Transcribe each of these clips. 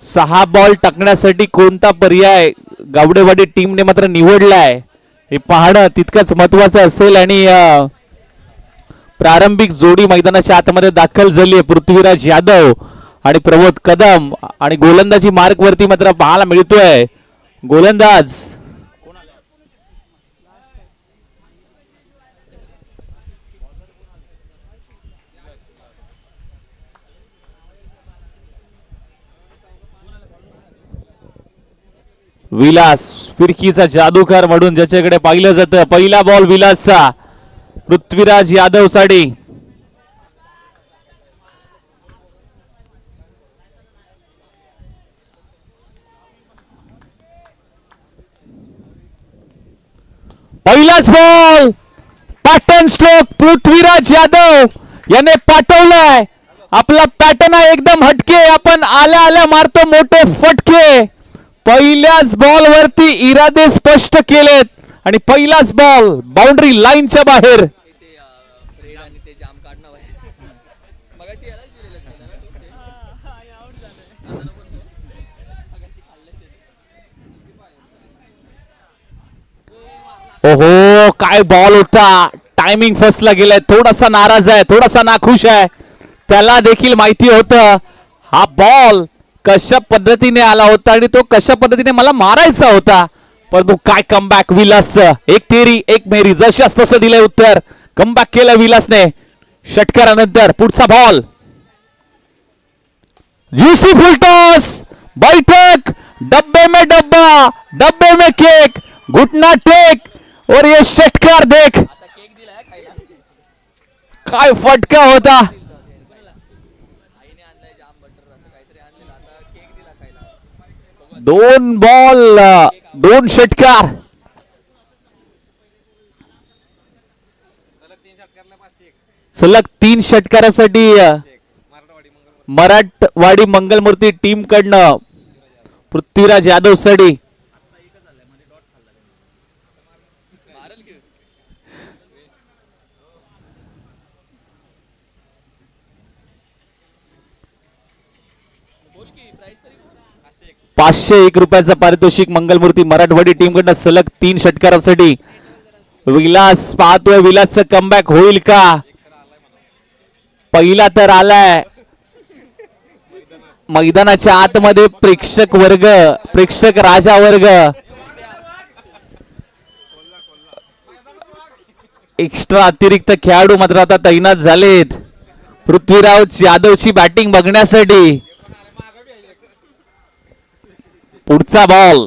6 ball टाकण्यासाठी कोणता पर्याय गावडेवाडी टीमने मात्र निवडलाय हे पाहणं तितकंच महत्वाचं असेल. आणि प्रारंभिक जोडी मैदानाच्या आतमध्ये दाखल झाली आहे. पृथ्वीराज यादव आणि प्रमोद कदम. आणि गोलंदाजी मार्क वरती मात्र पाहायला मिळतोय गोलंदाज विलास, फिरकीचा जादूगार म्हणून ज्याच्याकडे पाहिलं जातं. पहिला बॉल विलासचा पृथ्वीराज यादव साठी. पहिलाच ball pattern stroke Prithviraj Yadav याने पाठवलाय. आपला पॅटर्न आहे एकदम हटके. आपण आल्या आल्या मारतो मोठे फटके. पहिल्याच बॉल वरती इरादे स्पष्ट केलेत आणि पहिलाच बॉल बाउंड्री लाईनच्या बाहेर. ओहो काय बॉल होता. टायमिंग फसला गेलाय. थोडासा नाराज आहे, थोडासा नाखुश आहे. त्याला देखील माहिती होतं हा बॉल कशा पद्धतीने आला होता आणि तो कशा पद्धतीने मला मारायचा होता. परंतु काय कमबॅक विलास. एक तेरी एक मेरी जशास तसं दिलंय उत्तर. कमबॅक केलं विलासने षटकारानंतर. पुढचा बॉल ज्यूसी फुलटॉस. बैठक डब्बे में डब्बा डब्बे में केक. घुटना टेक और ये षटकार देख. काय फटका होता. दोन बॉल दोन षटकार. सलग 3 षटकारासाठी मराठवाडी मंगलमूर्ती टीम कडनं पृथ्वीराज यादव साठी. ₹501 पारितोषिक मंगलमूर्ती मराठवाडी टीम कडनं सलग 3 षटकारासाठी. विलास पाहतोय विलासचं कमबॅक होईल का. पहिला तर आलाय. मैदानाच्या आतमध्ये प्रेक्षक वर्ग, प्रेक्षक राजा वर्ग, एक्स्ट्रा अतिरिक्त खेळाडू मात्र आता तैनात झालेत पृथ्वीराज यादवची बॅटिंग बघण्यासाठी. पुढचा बॉल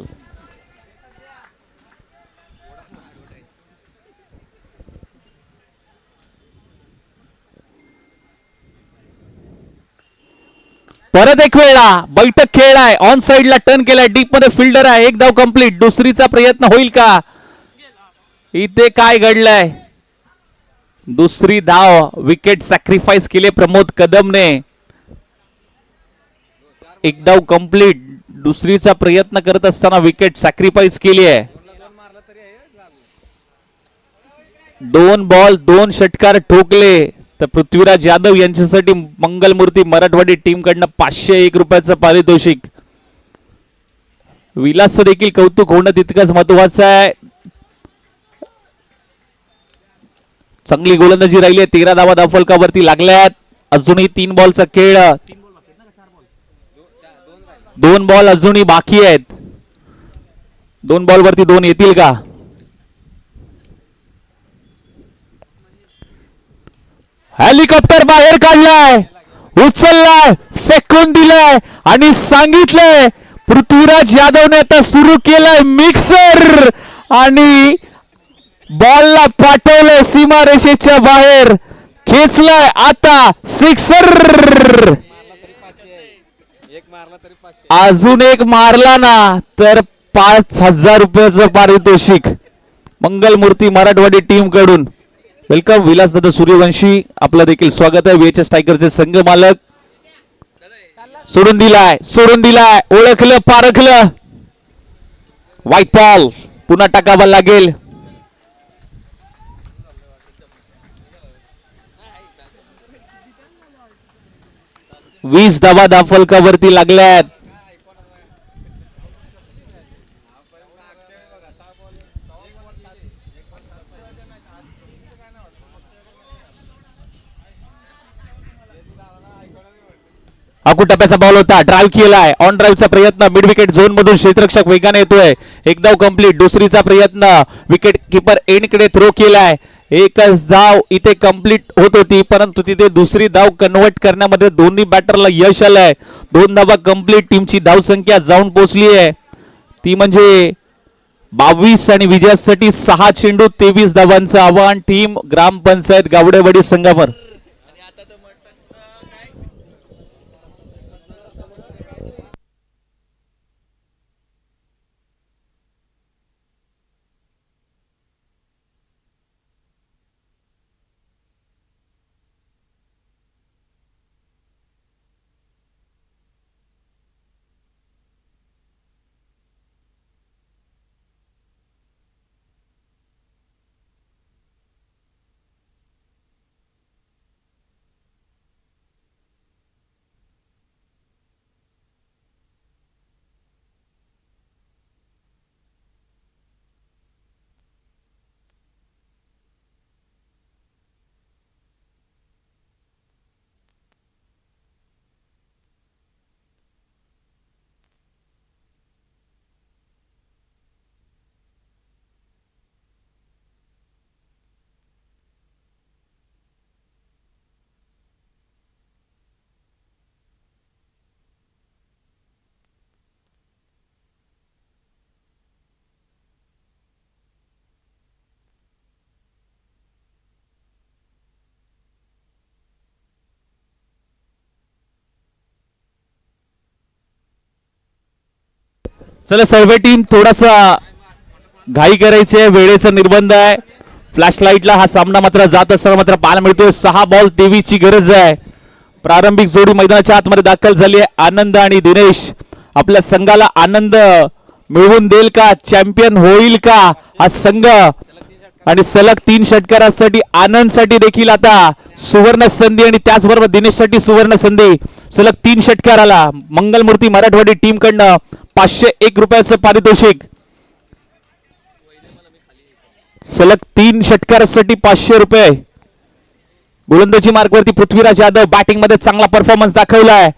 परत एक वेळा बैठक खेळलाय. ऑन साइडला टर्न केलाय. डीप मध्ये फिल्डर आहे. एक धाव कंप्लीट. दुसरीचा प्रयत्न होईल का. इथे काय घडलंय. दुसरी धाव विकेट सॅक्रिफाईस केले प्रमोद कदमने. एक धाव कंप्लीट. दुसरीचा प्रयत्न करत असताना विकेट सॅक्रिफाईस केली आहे. 2 बॉल 2 षटकार ठोकले तर पृथ्वीराज यादव यांच्यासाठी मंगलमूर्ती मराठवाडी टीम कडनं ₹501 पारितोषिक. विलासचं देखील कौतुक होणं तितकंच महत्वाचं आहे. चांगली गोलंदाजी राहिली आहे. 13 धावा धावफलकावरती लागल्यात. अजूनही 3 बॉलचा खेळ. 2 बॉल अजूनही बाकी आहेत. 2 बॉल वरती 2 येतील का. हेलिकॉप्टर बाहेर काढलाय, उचललाय, फेकून दिलाय आणि सांगितलंय पृथ्वीराज यादवने आता सुरू केलाय मिक्सर आणि बॉलला पाठवलंय सीमारेषेच्या बाहेर. खेचलाय आता सिक्सर. अजून एक मारला ना तर ₹5000 पारितोषिक मंगलमूर्ती मराठवाडी टीम कडून. वेलकम विलासदादा सूर्यवंशी, आपलं देखील स्वागत आहे. VHS टायगरचे संघ मालक. सोडून दिलाय, ओळखलं पारखलं. व्हाईट बॉल पुन्हा टाकावा लागेल. वीस धावा धावफलकावरती लागल्यात. अकू टप्प्याचा बॉल होता, ड्राईव्ह केलाय, ऑन ड्राईव्हचा प्रयत्न, मिड विकेट झोन मधून क्षेत्ररक्षक वेगाने येतोय, एक धाव कंप्लीट. दुसरीचा प्रयत्न, विकेट किपर एंडकडे थ्रो केलाय, एकच धाव इथे कंप्लीट होत होती, परंतु तिथे दुसरी धाव कन्वर्ट करण्यामध्ये दोन्ही बॅटरला यश आलंय. 2 धावा कंप्लीट, टीमची धाव संख्या जाऊन पोहोचली आहे ती म्हणजे 22 आणि विजयासाठी 6 चेंडू 23 धावांचं आव्हान टीम ग्रामपंचायत गावडेवाडी संघावर. चला सर्वे टीम, थोडासा घाई करायची आहे, वेळेचा निर्बंध आहे. फ्लॅश लाईटला हा सामना मात्र जात असताना मात्र पाहायला मिळतोय. 6 बॉल 23 ची गरज आहे. प्रारंभिक जोडी मैदानाच्या आतमध्ये दाखल झाली आहे. आनंद आणि दिनेश आपल्या संघाला आनंद मिळवून देईल का, चॅम्पियन होईल का हा संघ. आणि सलग 3 षटकारासाठी आनंदसाठी देखील आता सुवर्ण संधी आणि त्याचबरोबर दिनेशसाठी सुवर्ण संधी. सलग 3 षटकाराला मंगलमूर्ती मराठवाडी टीम कडनं 501 रुपयाचं पारितोषिक. सलग 3 षटकारासाठी 500 रुपये. गोलंदाजी मार्गवरती पृथ्वीराज यादव बॅटिंग मध्ये चांगला परफॉर्मन्स दाखवलाय.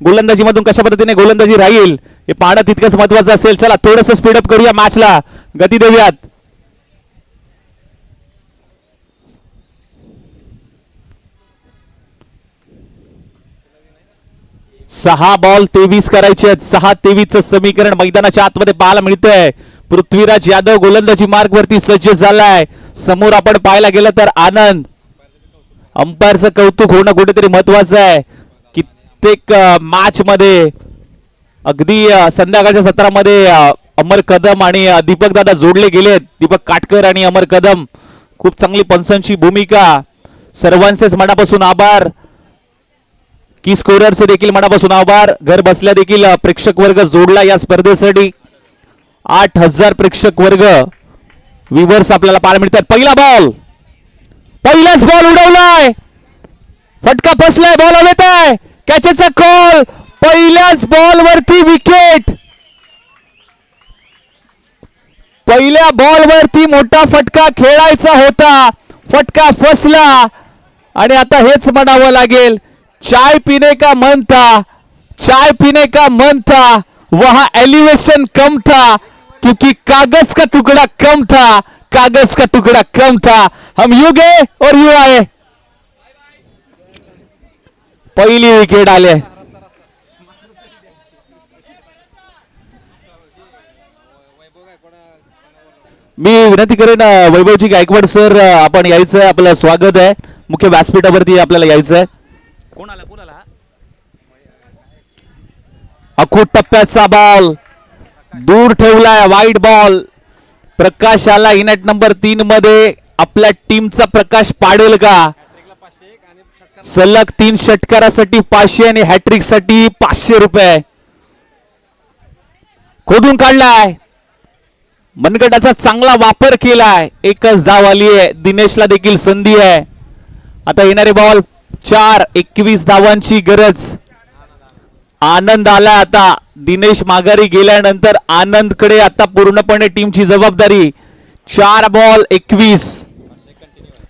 गोलंदाजी मधून कशा पद्धतीने गोलंदाजी राहील हे पाहणं तितकंच महत्वाचं असेल. चला थोडंसं स्पीडअप करूया, मॅचला गती देऊयात. 6 बॉल 23 करायचे आहेत. 6-23चं समीकरण मैदानाच्या आतमध्ये पाहायला मिळतंय. पृथ्वीराज यादव गोलंदाजी मार्ग वरती सज्ज झालाय. समोर आपण पाहायला गेलं तर आनंद. अंपायरचं कौतुक होणं कुठेतरी महत्वाचं आहे. कित्येक मॅच मध्ये अगदी संध्याकाळच्या सत्रामध्ये अमर कदम आणि दीपक दादा जोडले गेलेत. दीपक काटकर आणि अमर कदम, खूप चांगली पंचांची भूमिका. सर्वांचेच मनापासून आभार. की स्कोररचे देखील मनापासून आभार. घर बसल्या देखील प्रेक्षक वर्ग जोडला या स्पर्धेसाठी. 8000 प्रेक्षक वर्ग व्ह्यूअर्स आपल्याला पाहायला मिळतात. पहिला बॉल, पहिलाच बॉल उडवलाय, फटका फसलाय, बॉल हवेत आहे, कॅचेचा कॉल. पहिल्याच बॉल वरती विकेट. पहिल्या बॉल वरती मोठा फटका खेळायचा होता, फटका फसला. आणि आता हेच म्हणावं लागेल, चाय पीने का मन था, चाय पीने का मन था, वहां एलिवेशन कम था क्योंकि कागज का टुकड़ा कम था, कागज का टुकड़ा कम था. हम यू गए और यू आए. पहिली विकेट आले. मी विनंती करेन वैभवजी गायकवाड सर, आपण यायचं आहे, आपलं स्वागत आहे. मुख्य व्यासपीठावरती आपल्याला यायचं आहे. कोण आला अखूट टप्प्याचा बॉल दूर ठेवलाय, वाईट बॉल. प्रकाश आला इनॅट नंबर 3 मध्ये. आपल्या टीमचा प्रकाश पाडेल का. सलग 3 षटकारासाठी 500 आणि हॅट्रिक साठी 500 रुपये. खोदून काढलाय, मनगटाचा चांगला वापर केलाय. एकच धाव आली आहे. दिनेशला देखील संधी आहे. आता येणारे बॉल 4, 21 धावांची गरज. आनंद आला. आता दिनेश माघारी गेल्यानंतर आनंदकडे आता पूर्णपणे टीमची जबाबदारी. 4 बॉल 21,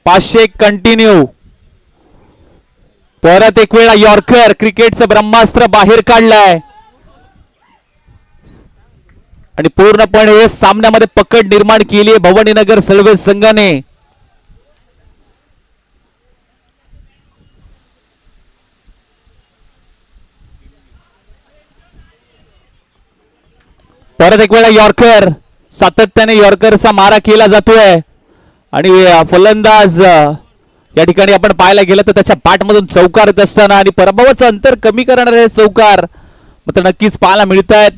500 कंटिन्यू. परत एक वेळा यॉर्कर, क्रिकेटचं ब्रह्मास्त्र बाहेर काढलाय आणि पूर्णपणे सामन्यामध्ये पकड निर्माण केली आहे भवानीनगर सलवे संघाने. परत एक वेळा यॉर्कर, सातत्याने यॉर्करचा मारा केला जातोय आणि फलंदाज या ठिकाणी आपण पाहायला गेलं तर त्याच्या पाठमधून चौकार येत असताना आणि पराभवाचं अंतर कमी करणारे चौकार मात्र नक्कीच पाहायला मिळत आहेत.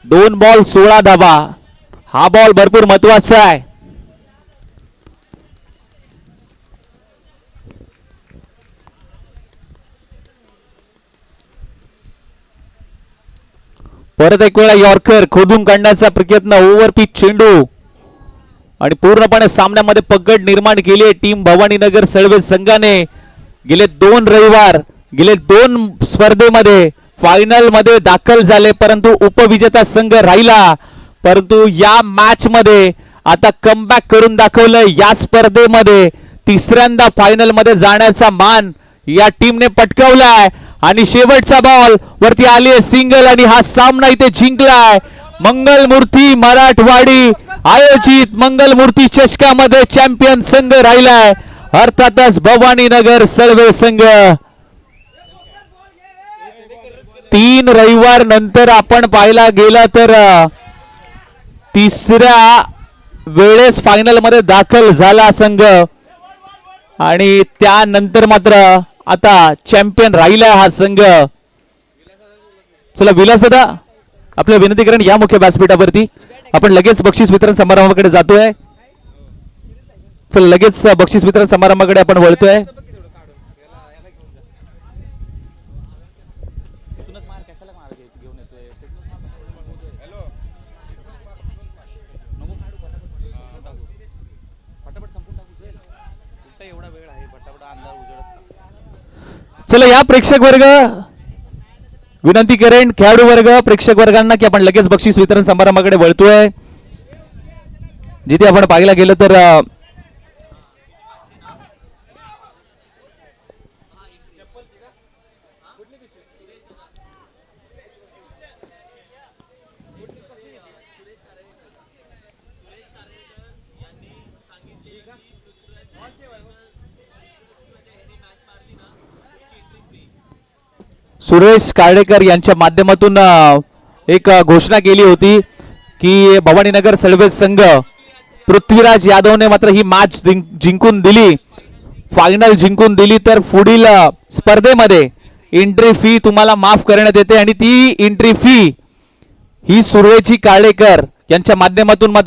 2 बॉल 16 धावा, हा बॉल भरपूर महत्वाचा आहे. परत एक वेळा यॉर्कर खोदून काढण्याचा प्रयत्न, ओव्हर पिच चेंडू आणि पूर्णपणे सामन्यामध्ये पकड निर्माण केली आहे टीम भवानीनगर सलवे संघाने. गेले 2 रविवार, गेले 2 स्पर्धेमध्ये फायनल मध्ये दाखल झाले परंतु उपविजेता संघ राहिला. परंतु या मॅच मध्ये आता कमबॅक करून दाखवलं. या स्पर्धेमध्ये तिसऱ्यांदा फायनल मध्ये जाण्याचा मान या टीमने पटकावलाय आणि शेवटचा बॉल वरती आली आहे सिंगल आणि हा सामना इथे जिंकलाय. मंगलमूर्ती मराठवाडी आयोजित मंगलमूर्ती चषकामध्ये चॅम्पियन संघ राहिलाय अर्थातच भवानीनगर सलवे संघ. 3 रविवार नंतर आपण पाहायला गेला तर तिसऱ्या वेळेस फायनल मध्ये दाखल झाला संघ आणि त्यानंतर मात्र आता चॅम्पियन राहिला हा संघ. चला विलासदा आपल्या विनंती करून या मुख्य व्यासपीठावरती आपण लगेच बक्षीस वितरण समारंभाकडे जातोय. चला लगेच बक्षीस वितरण समारंभाकडे आपण वळतोय. चला या प्रेक्षक वर्ग विनंती करेन खेळाडू वर्ग प्रेक्षक वर्गांना की आपण लगेच बक्षीस वितरण समारंभाकडे वळतोय. जिथे आपण पाहायला गेलं तर सुरेश काळेकर यांच्या माध्यमातून एक घोषणा केली होती की भवानीनगर सलवे संघ पृथ्वीराज यादवने मात्र ही मॅच जिंकून दिली, फायनल जिंकून दिली तर पुढील स्पर्धेमध्ये एंट्री फी तुम्हाला माफ करण्यात येते आणि ती एंट्री फी ही सुरेश काळेकर यांच्या माध्यमातून मात्र